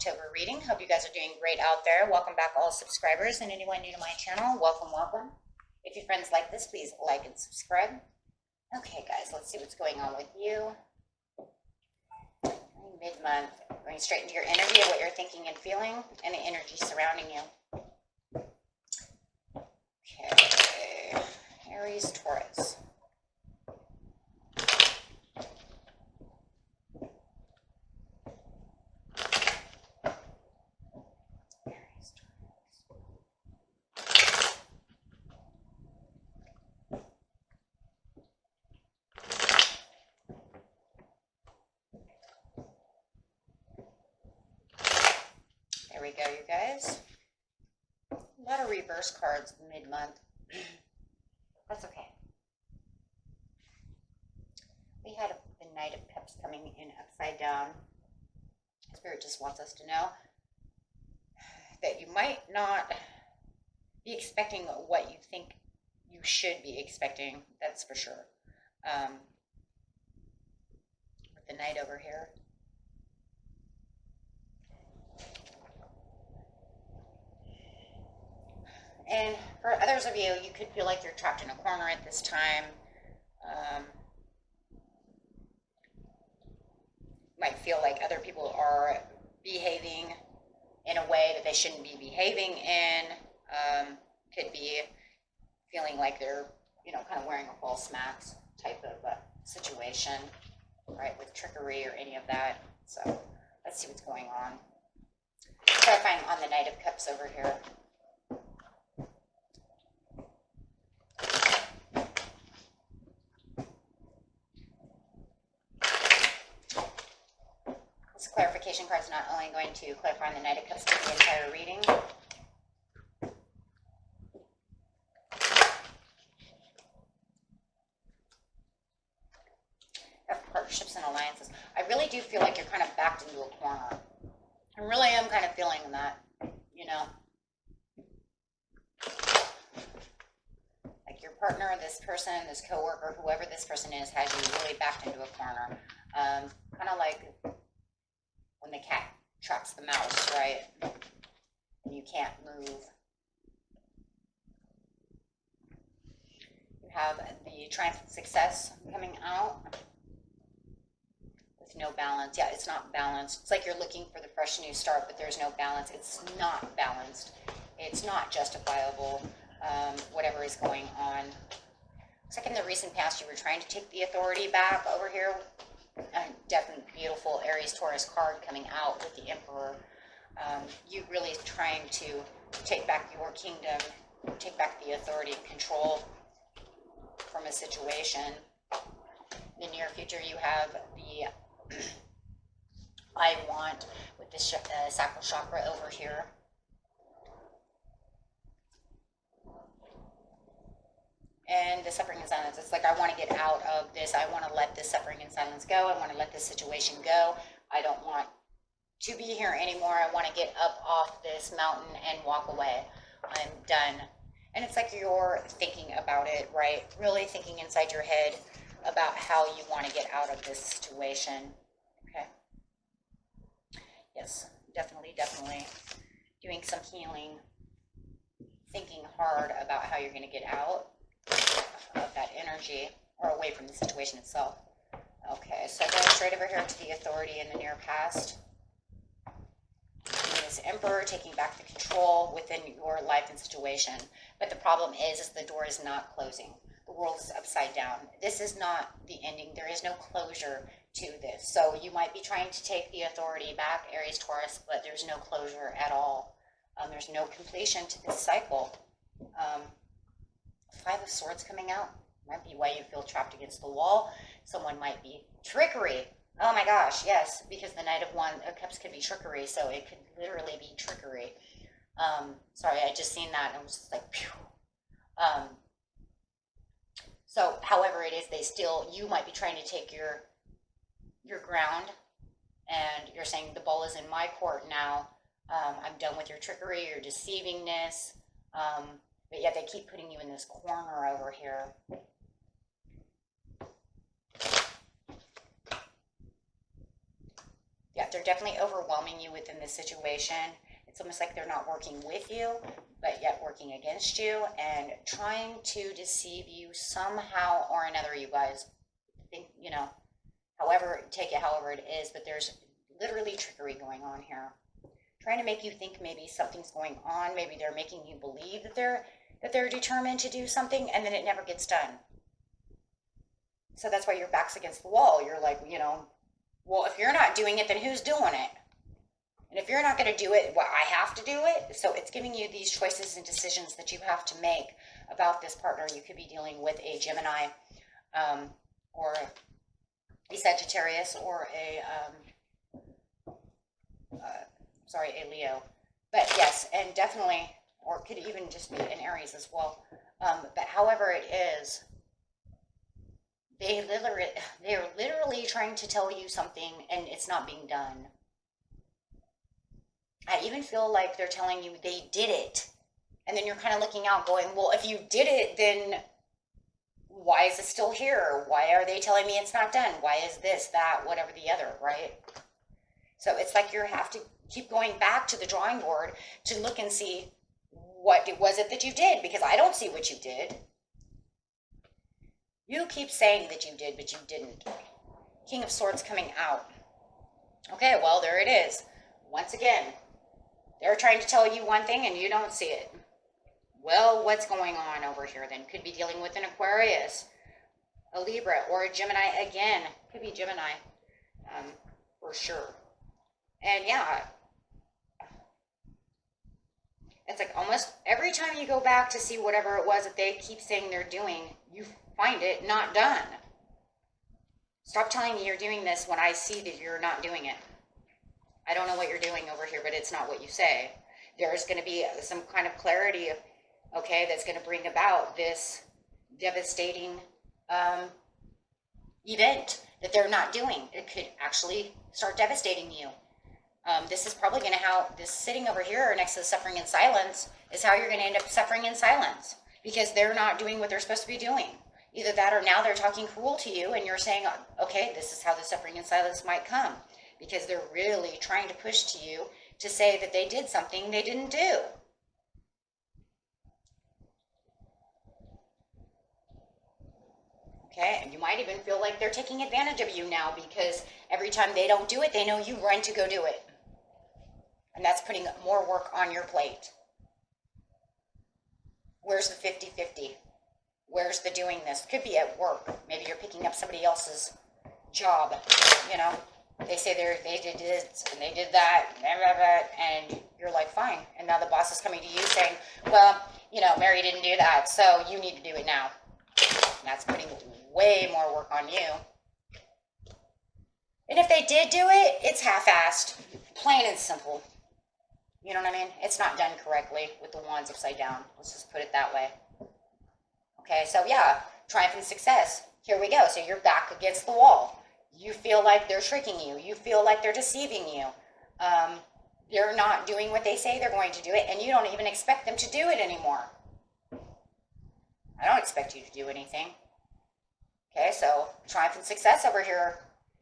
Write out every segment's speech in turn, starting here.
October reading. Hope you guys are doing great out there. Welcome back, all subscribers, and anyone new to my channel, welcome, welcome. If your friends like this, please like and subscribe. Okay, guys, let's see what's going on with you. Mid-month, going straight into your energy of what you're thinking and feeling, and the energy surrounding you. Okay, Aries, Taurus. There we go, you guys. A lot of reverse cards mid-month. That's okay. We had the Knight of Cups coming in upside down. Spirit just wants us to know that you might not be expecting what you think you should be expecting. That's for sure. With the Knight over here. And for others of you, you could feel like you're trapped in a corner at this time. Might feel like other people are behaving in a way that they shouldn't be behaving in. Could be feeling like they're, kind of wearing a false mask type of situation, right, with trickery or any of that. So let's see what's going on. Clarifying on the Knight of Cups over here. Clarification card is not only going to clarify on the Knight of Cups for the entire reading. Partnerships and alliances. I really do feel like you're kind of backed into a corner. I really am kind of feeling that, Like your partner, this person, this coworker, whoever this person is, has you really backed into a corner. Kind of like when the cat traps the mouse, right? And you can't move. You have the triumphant success coming out with no balance. Yeah, it's not balanced. It's like you're looking for the fresh new start, but there's no balance. It's not balanced. It's not justifiable, whatever is going on. Looks like in the recent past you were trying to take the authority back over here. Definitely beautiful Aries Taurus card coming out with the Emperor. You really trying to take back your kingdom, take back the authority and control from a situation. In the near future, you have the I want with the sacral chakra over here. And the suffering and silence. It's like, I want to get out of this. I want to let this suffering and silence go. I want to let this situation go. I don't want to be here anymore. I want to get up off this mountain and walk away. I'm done. And it's like you're thinking about it, right? Really thinking inside your head about how you want to get out of this situation. Okay. Yes, definitely, definitely. Doing some healing. Thinking hard about how you're going to get out of that energy or away from the situation itself. Okay, so going straight over here to the authority in the near past. This Emperor taking back the control within your life and situation. But the problem is the door is not closing. The world is upside down. This is not the ending. There is no closure to this. So you might be trying to take the authority back, Aries, Taurus, but there's no closure at all. There's no completion to this cycle. Five of Swords coming out. Might be why you feel trapped against the wall. Someone might be trickery. Oh my gosh, yes, because the Knight of Cups could be trickery, so it could literally be trickery. Sorry, I just seen that and I was just like, phew. So, however it is, you might be trying to take your ground, and you're saying the ball is in my court now. I'm done with your trickery, your deceivingness. But yet they keep putting you in this corner over here. Yeah, they're definitely overwhelming you within this situation. It's almost like they're not working with you, but yet working against you and trying to deceive you somehow or another, you guys. Think, you know, however, take it however it is, but there's literally trickery going on here. Trying to make you think maybe something's going on. Maybe they're making you believe that they're determined to do something, and then it never gets done. So that's why your back's against the wall. You're like, you know, well, if you're not doing it, then who's doing it? And if you're not going to do it, well, I have to do it. So it's giving you these choices and decisions that you have to make about this partner. You could be dealing with a Gemini or a Sagittarius or a Leo. But yes, and definitely, or it could even just be an Aries as well. But however it is, they are literally trying to tell you something and it's not being done. I even feel like they're telling you they did it. And then you're kind of looking out going, well, if you did it, then why is it still here? Why are they telling me it's not done? Why is this, that, whatever the other, right? So it's like you have to keep going back to the drawing board to look and see what was it that you did, because I don't see what you did. You keep saying that you did, but you didn't. King of Swords coming out. Okay, well, there it is. Once again, they're trying to tell you one thing and you don't see it. Well, what's going on over here then? Could be dealing with an Aquarius, a Libra, or a Gemini again. Could be Gemini, for sure. And yeah, it's like almost every time you go back to see whatever it was that they keep saying they're doing, you find it not done. Stop telling me you're doing this when I see that you're not doing it. I don't know what you're doing over here, but it's not what you say. There's going to be some kind of clarity, okay, that's going to bring about this devastating event that they're not doing. It could actually start devastating you. This is probably going to how this sitting over here next to the suffering in silence is how you're going to end up suffering in silence, because they're not doing what they're supposed to be doing. Either that or now they're talking cruel to you and you're saying, okay, this is how the suffering in silence might come, because they're really trying to push to you to say that they did something they didn't do. Okay, and you might even feel like they're taking advantage of you now, because every time they don't do it, they know you run to go do it. And that's putting more work on your plate. Where's the 50-50? Where's the doing this? Could be at work. Maybe you're picking up somebody else's job, you know. They say they did this and they did that, and you're like, fine. And now the boss is coming to you saying, well, you know, Mary didn't do that, so you need to do it now. And that's putting way more work on you. And if they did do it, it's half-assed, plain and simple. You know what I mean? It's not done correctly with the wands upside down. Let's just put it that way. Okay, so yeah, triumph and success. Here we go. So you're back against the wall. You feel like they're tricking you. You feel like they're deceiving you. They're not doing what they say they're going to do it, and you don't even expect them to do it anymore. I don't expect you to do anything. Okay, so triumph and success over here.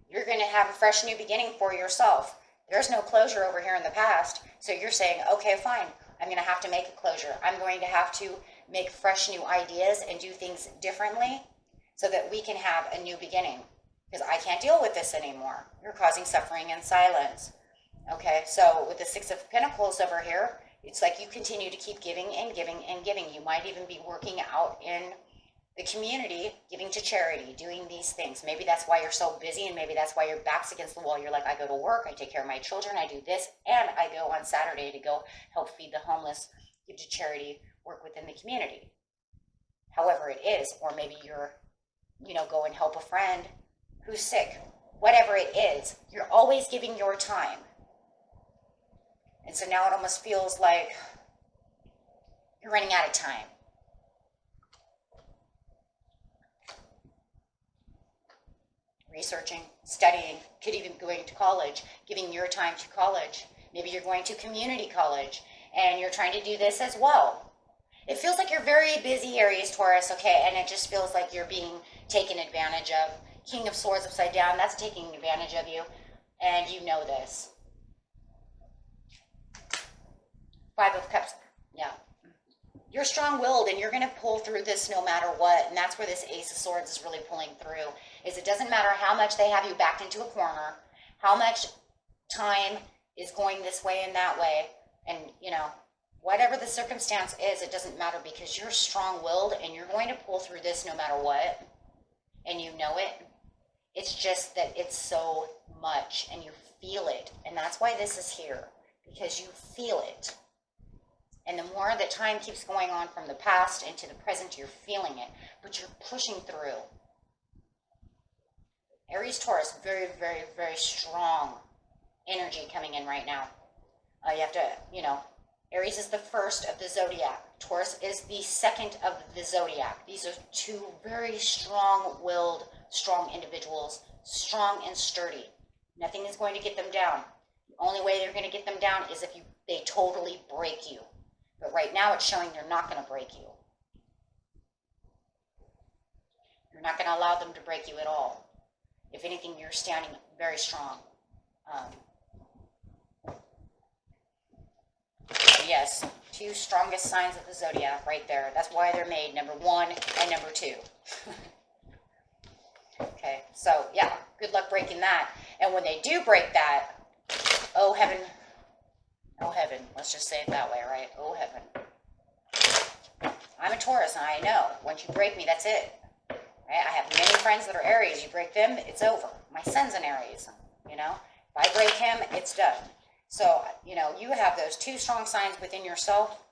You're going to have a fresh new beginning for yourself. There's no closure over here in the past. So you're saying, okay, fine. I'm going to have to make a closure. I'm going to have to make fresh new ideas and do things differently so that we can have a new beginning. Because I can't deal with this anymore. You're causing suffering in silence. Okay, so with the Six of Pentacles over here, it's like you continue to keep giving and giving and giving. You might even be working out in the community, giving to charity, doing these things. Maybe that's why you're so busy, and maybe that's why your back's against the wall. You're like, I go to work, I take care of my children, I do this, and I go on Saturday to go help feed the homeless, give to charity, work within the community. However it is, or maybe you're, you know, go and help a friend who's sick. Whatever it is, you're always giving your time. And so now it almost feels like you're running out of time. Researching, studying, could even going to college, giving your time to college. Maybe you're going to community college and you're trying to do this as well. It feels like you're very busy, Aries, Taurus, okay, and it just feels like you're being taken advantage of. King of Swords upside down, that's taking advantage of you, and you know this. Five of Cups. Yeah. You're strong-willed and you're going to pull through this no matter what. And that's where this Ace of Swords is really pulling through. Is it doesn't matter how much they have you backed into a corner, how much time is going this way and that way. And, you know, whatever the circumstance is, it doesn't matter because you're strong-willed and you're going to pull through this no matter what. And you know it. It's just that it's so much and you feel it. And that's why this is here. Because you feel it. And the more that time keeps going on from the past into the present, you're feeling it. But you're pushing through. Aries, Taurus, very, very, very strong energy coming in right now. You have to, you know, Aries is the first of the zodiac. Taurus is the second of the zodiac. These are two very strong-willed, strong individuals, strong and sturdy. Nothing is going to get them down. The only way they're going to get them down is if they totally break you. But right now it's showing they're not going to break you. You're not going to allow them to break you at all. If anything, you're standing very strong. Yes, two strongest signs of the zodiac right there. That's why they're made, number 1 and number 2. Okay, so yeah, good luck breaking that. And when they do break that, oh heaven, let's just say it that way, right? Oh heaven. I'm a Taurus and I know, once you break me, that's it. Right? I have many friends that are Aries. You break them, it's over. My son's an Aries, you know? If I break him, it's done. So, you know, you have those two strong signs within yourself.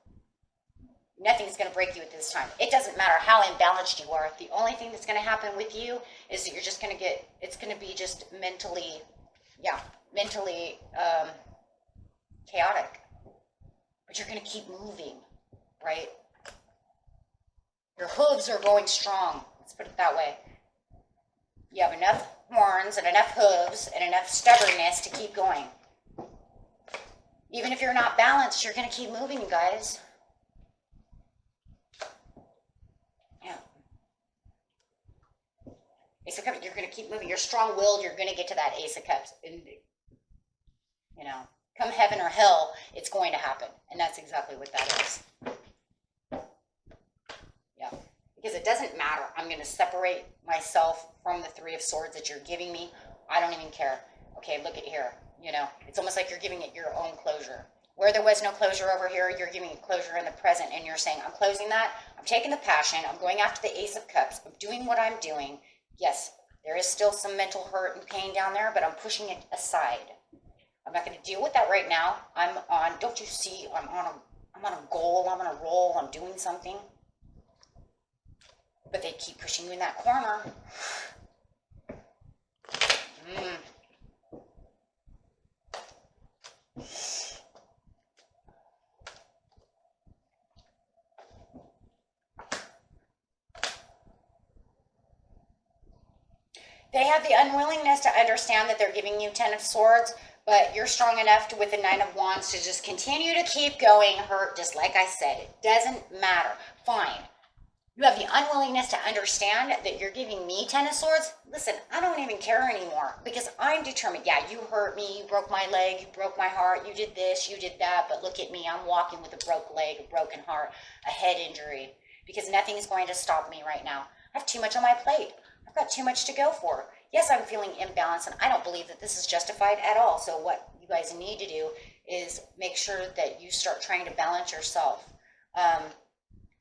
Nothing's going to break you at this time. It doesn't matter how imbalanced you are. The only thing that's going to happen with you is that you're just going to get, it's going to be just mentally, chaotic. But you're going to keep moving, right? Your hooves are going strong. Let's put it that way. You have enough horns and enough hooves and enough stubbornness to keep going. Even if you're not balanced, you're going to keep moving, you guys. Yeah. Ace of Cups, you're going to keep moving. You're strong-willed. You're going to get to that Ace of Cups. And, you know, come heaven or hell, it's going to happen. And that's exactly what that is. Yeah. Because it doesn't matter. I'm going to separate myself from the Three of Swords that you're giving me. I don't even care. Okay, look at here. You know, it's almost like you're giving it your own closure. Where there was no closure over here, you're giving it closure in the present, and you're saying, I'm closing that. I'm taking the passion. I'm going after the Ace of Cups. I'm doing what I'm doing. Yes, there is still some mental hurt and pain down there, but I'm pushing it aside. I'm not going to deal with that right now. I'm on, don't you see, I'm on a goal. I'm on a roll. I'm doing something. But they keep pushing you in that corner. They have the unwillingness to understand that they're giving you 10 of Swords, but you're strong enough to, with the 9 of Wands, to just continue to keep going, hurt, just like I said. It doesn't matter. Fine. You have the unwillingness to understand that you're giving me 10 of Swords. Listen, I don't even care anymore because I'm determined. Yeah, you hurt me. You broke my leg. You broke my heart. You did this. You did that. But look at me. I'm walking with a broken leg, a broken heart, a head injury because nothing is going to stop me right now. I have too much on my plate. I've got too much to go for. Yes, I'm feeling imbalanced, and I don't believe that this is justified at all. So what you guys need to do is make sure that you start trying to balance yourself.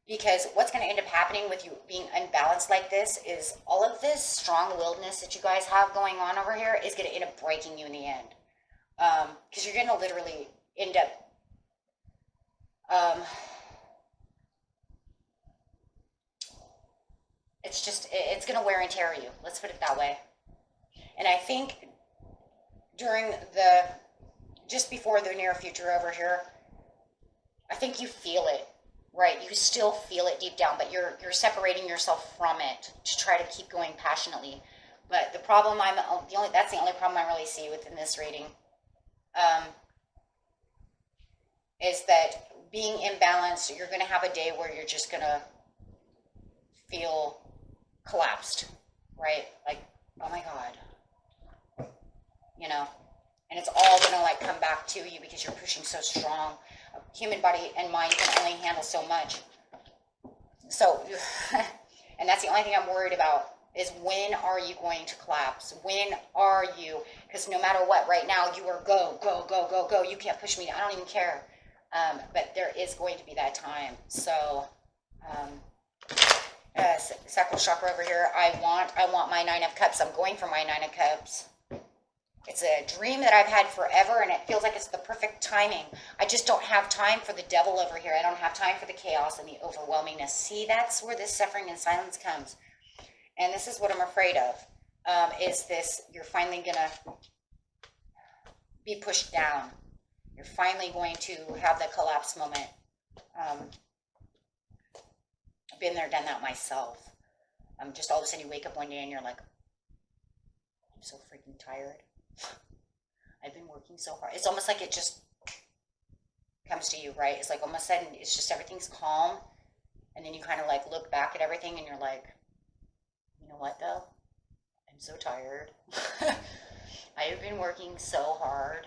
Because what's going to end up happening with you being unbalanced like this is all of this strong-willedness that you guys have going on over here is going to end up breaking you in the end. Because you're going to literally end up... it's going to wear and tear you. Let's put it that way. And I think just before the near future over here, I think you feel it, right? You still feel it deep down, but you're separating yourself from it to try to keep going passionately. But the problem that's the only problem I really see within this reading, is that being imbalanced, you're going to have a day where you're just going to feel collapsed, right? Like, oh my God, you know, and it's all gonna like come back to you because you're pushing so strong. Human body and mind can only handle so much. So, and that's the only thing I'm worried about is when are you going to collapse? When are you? Because no matter what, right now you are go, go, go, go, go. You can't push me. I don't even care. But there is going to be that time. So, sacral chakra over here. I want my 9 of Cups. I'm going for my 9 of Cups. It's a dream that I've had forever, and it feels like it's the perfect timing. I just don't have time for the devil over here. I don't have time for the chaos and the overwhelmingness. See, that's where this suffering and silence comes. And this is what I'm afraid of, is this, you're finally going to be pushed down. You're finally going to have the collapse moment. I've been there, done that myself. Just all of a sudden you wake up one day and you're like, I'm so freaking tired. I've been working so hard. It's almost like it just comes to you, right? It's like almost sudden, it's just everything's calm. And then you kind of like look back at everything and you're like, you know what though? I'm so tired. I have been working so hard.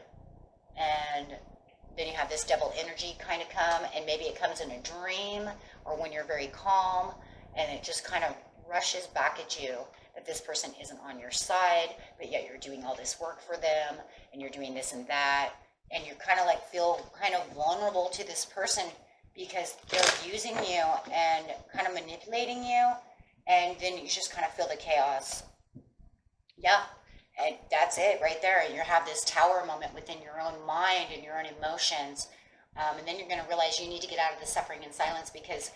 And then you have this devil energy kind of come, and maybe it comes in a dream or when you're very calm, and it just kind of rushes back at you that this person isn't on your side, but yet you're doing all this work for them, and you're doing this and that, and you kind of like feel kind of vulnerable to this person because they're using you and kind of manipulating you, and then you just kind of feel the chaos. Yeah. And that's it right there. You have this tower moment within your own mind and your own emotions. And then you're going to realize you need to get out of the suffering and silence, because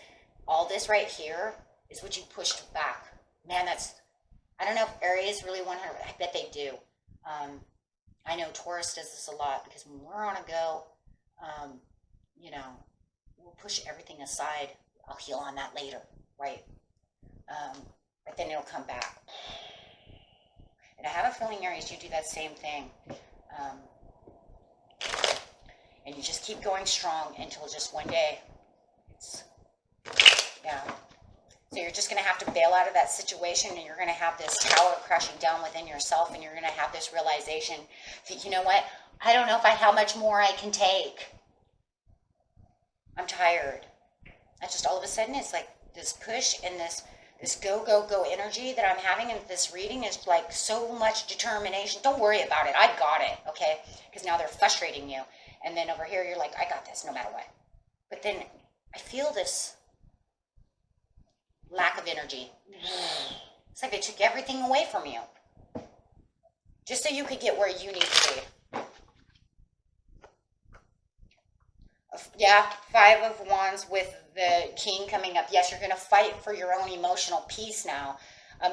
all this right here is what you pushed back. Man, I don't know if Aries really want to, I bet they do. I know Taurus does this a lot, because when we're on a go, we'll push everything aside. I'll heal on that later, right? But then it'll come back. And I have a feeling, Aries, you do that same thing. And you just keep going strong until just one day. Yeah. So you're just going to have to bail out of that situation, and you're going to have this tower crashing down within yourself, and you're going to have this realization that, you know what, I don't know how much more I can take. I'm tired. And just all of a sudden, it's like this push and this go, go, go energy that I'm having in this reading is like so much determination. Don't worry about it. I got it, okay? Because now they're frustrating you. And then over here, you're like, I got this no matter what. But then I feel this lack of energy. It's like they took everything away from you just so you could get where you need to be. Yeah, 5 of Wands with the King coming up. Yes, you're going to fight for your own emotional peace now.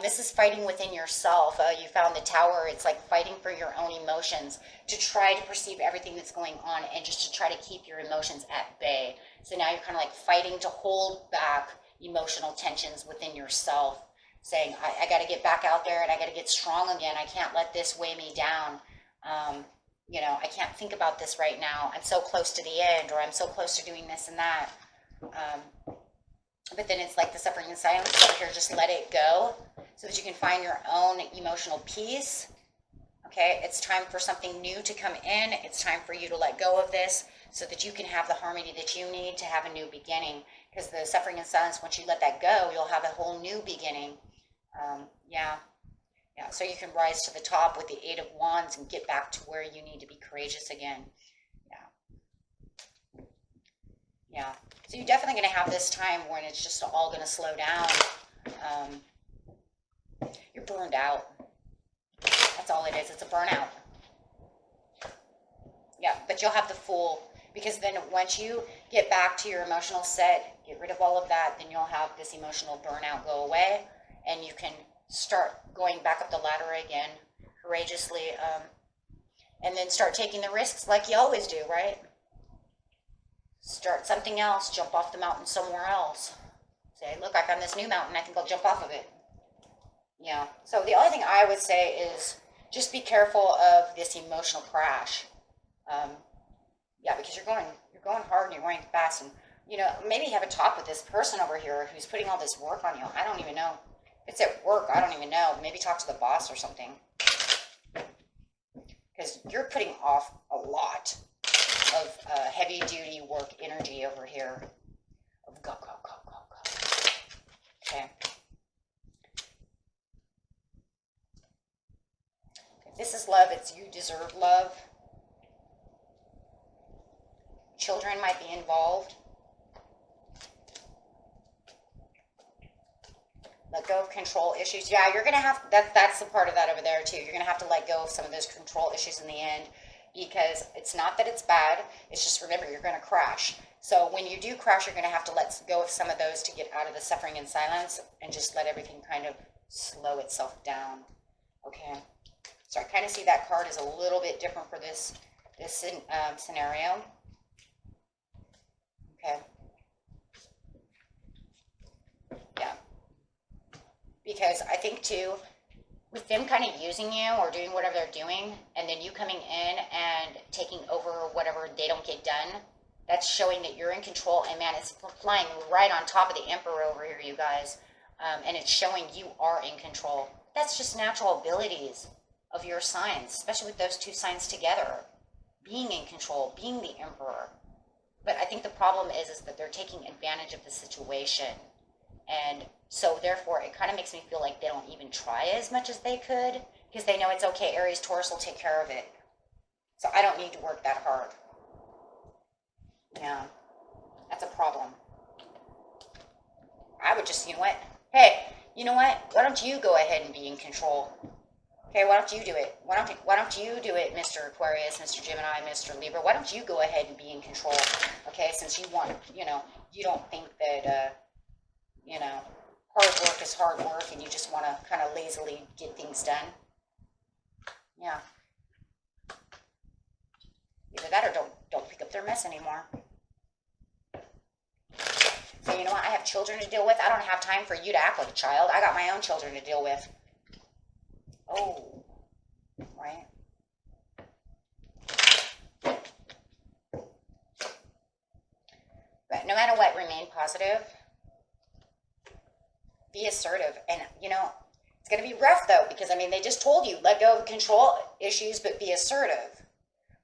This is fighting within yourself. You found the Tower. It's like fighting for your own emotions to try to perceive everything that's going on and just to try to keep your emotions at bay. So now you're kind of like fighting to hold back emotional tensions within yourself, saying, I got to get back out there and I got to get strong again. I can't let this weigh me down. I can't think about this right now. I'm so close to the end, or I'm so close to doing this and that. But then it's like the suffering and silence over here. Just let it go so that you can find your own emotional peace. Okay, it's time for something new to come in. It's time for you to let go of this so that you can have the harmony that you need to have a new beginning. Because the suffering and silence, once you let that go, you'll have a whole new beginning. Yeah, so you can rise to the top with the 8 of Wands and get back to where you need to be courageous again. Yeah. So you're definitely going to have this time when it's just all going to slow down. You're burned out. That's all it is. It's a burnout. Yeah, but you'll have the Fool, because then once you get back to your emotional set, get rid of all of that, then you'll have this emotional burnout go away, and you can start going back up the ladder again courageously, and then start taking the risks like you always do, right? Start something else, jump off the mountain somewhere else. Say, look, I found this new mountain, I think I'll jump off of it. Yeah, so the only thing I would say is just be careful of this emotional crash. Yeah, because you're going hard and you're going fast, and maybe have a talk with this person over here who's putting all this work on you. I don't even know. If it's at work, I don't even know. Maybe talk to the boss or something. Because you're putting off a lot of heavy-duty work energy over here of go, go, go, go, go. Okay. If this is love, it's you deserve love. Children might be involved. Let go of control issues. Yeah, you're going to have, that's the part of that over there too. You're going to have to let go of some of those control issues in the end, because it's not that it's bad. It's just, remember, you're going to crash. So when you do crash, you're going to have to let go of some of those to get out of the suffering and silence and just let everything kind of slow itself down. Okay. So I kind of see that card is a little bit different for this scenario. Okay. Yeah. Because I think too, with them kind of using you or doing whatever they're doing, and then you coming in and taking over whatever they don't get done, that's showing that you're in control. And man, it's flying right on top of the Emperor over here, you guys. And it's showing you are in control. That's just natural abilities of your signs, especially with those two signs together. Being in control, being the Emperor. But I think the problem is that they're taking advantage of the situation. And so therefore, it kind of makes me feel like they don't even try as much as they could, because they know it's okay. Aries, Taurus will take care of it. So I don't need to work that hard. Yeah, that's a problem. I would just, you know what? Hey, you know what? Why don't you go ahead and be in control? Okay, why don't you do it? Why don't you do it, Mr. Aquarius, Mr. Gemini, Mr. Libra? Why don't you go ahead and be in control? Okay, since you want, you don't think that, hard work is hard work and you just want to kind of lazily get things done. Yeah. Either that or don't pick up their mess anymore. So you know what? I have children to deal with. I don't have time for you to act like a child. I got my own children to deal with. Oh, right. But no matter what, remain positive. Be assertive. And, it's going to be rough, though, because, they just told you, let go of control issues, but be assertive.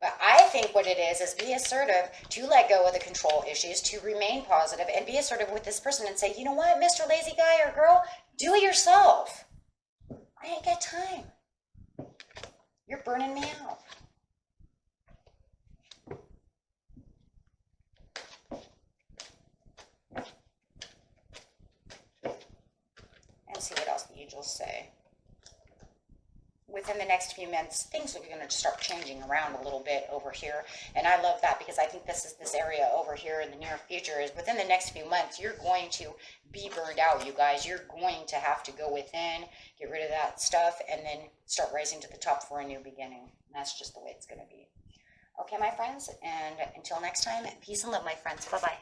But I think what it is be assertive to let go of the control issues, to remain positive, and be assertive with this person and say, you know what, Mr. Lazy Guy or Girl, do it yourself. I ain't got time. You're burning me out. And see what else the angels say. Within the next few months, things are going to start changing around a little bit over here. And I love that, because I think this area over here in the near future is within the next few months, you're going to be burned out, you guys. You're going to have to go within, get rid of that stuff, and then start rising to the top for a new beginning. And that's just the way it's going to be. Okay, my friends, and until next time, peace and love, my friends. Bye-bye.